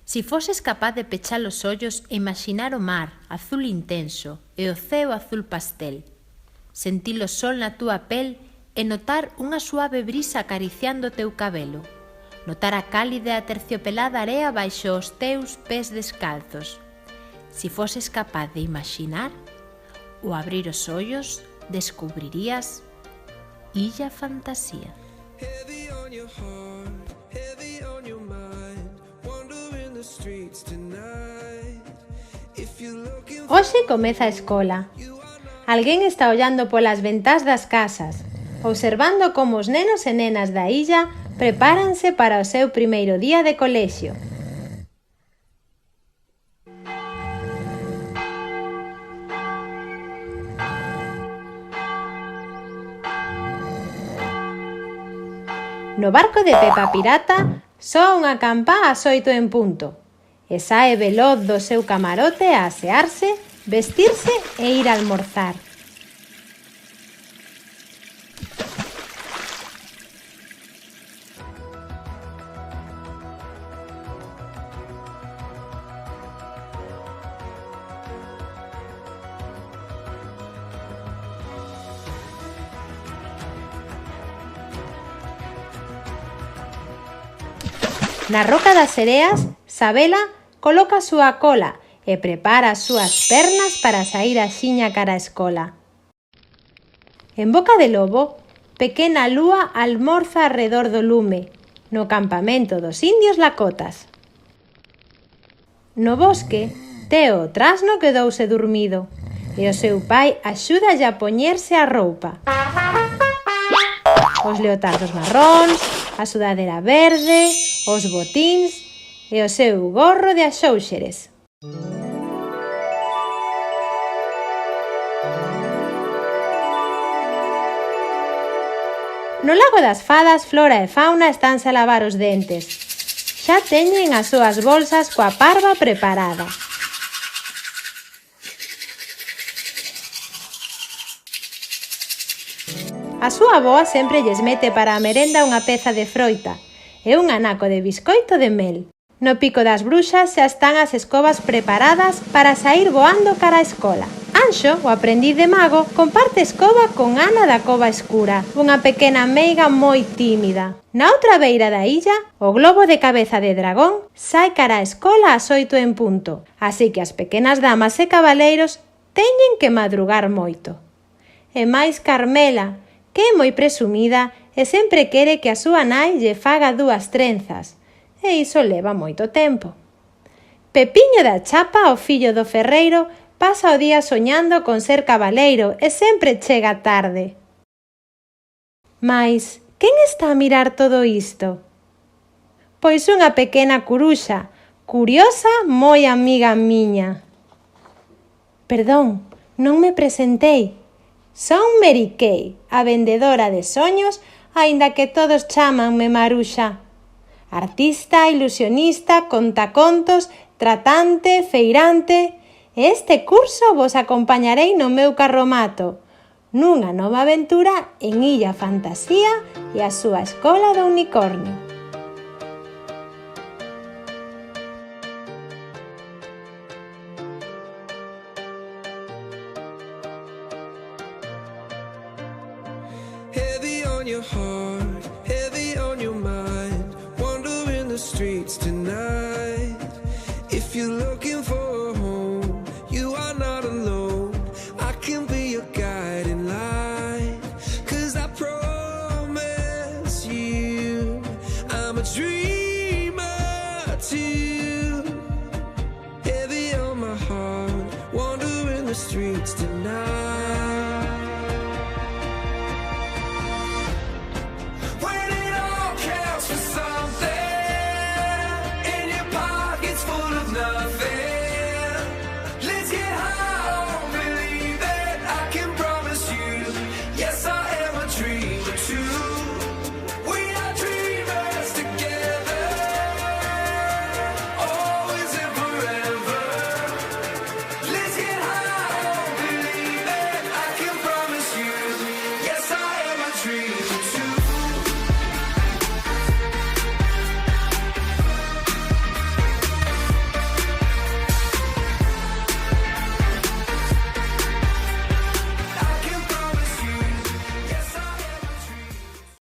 Si foses capaz de pechar os ollos e imaginar o mar azul intenso e o ceo azul pastel, sentir o sol na túa pel e notar unha suave brisa acariciando o teu cabelo, notar a cálida e aterciopelada area baixo os teus pés descalzos. Si foses capaz de imaginar, ao abrir os ollos, descubrirías Illa Fantasía. Hoxe comeza a escola. Alguén está ollando polas ventás das casas, observando como os nenos e nenas da illa prepáranse para o seu primeiro día de colexio. No barco de Pepa Pirata soa unha campá ás 8 en punto e sae veloz do seu camarote a asearse, vestirse e ir a almorzar. Na roca das sereas, Sabela coloca a súa cola e prepara as súas pernas para sair axiña cara a escola. En Boca de Lobo, Pequena Lúa almorza arredor do lume, no campamento dos indios Lakotas. No bosque, Teo o trasno quedouse dormido e o seu pai axúdalle a poñerse a roupa. Os leotardos marróns, a sudadera verde, os botíns e o seu gorro de axóuxeres. No lago das fadas, Flora e Fauna estánse a lavar os dentes. Xa teñen as súas bolsas coa parva preparada. A súa avoa sempre lles mete para a merenda unha peza de froita e un anaco de biscoito de mel. No pico das bruxas xa están as escobas preparadas para sair voando cara a escola. Anxo, o aprendiz de mago, comparte escoba con Ana da Cova Escura, unha pequena meiga moi tímida. Na outra beira da illa, o globo de cabeza de dragón sai cara a escola ás 8 en punto, así que as pequenas damas e cabaleiros teñen que madrugar moito. E máis Carmela, que é moi presumida e sempre quere que a súa nai lle faga 2 trenzas, e iso leva moito tempo. Pepiño da Chapa, o fillo do ferreiro, pasa o día soñando con ser cabaleiro e sempre chega tarde. Mais, quen está a mirar todo isto? Pois unha pequena curuxa, curiosa, moi amiga miña. Perdón, non me presentei. Son Mary Kay, a vendedora de soños, aínda que todos chámanme Maruxa. Artista, ilusionista, contacontos, tratante, feirante. Este curso vos acompañarei no meu carromato, nunha nova aventura en Illa Fantasía e a súa escola do unicornio. Heavy on your heart, heavy on your mind, wandering the streets tonight. If you're looking for a home, you are not alone. I can be your guiding light, 'cause I promise you I'm a dreamer too. Heavy on my heart, wandering the streets tonight.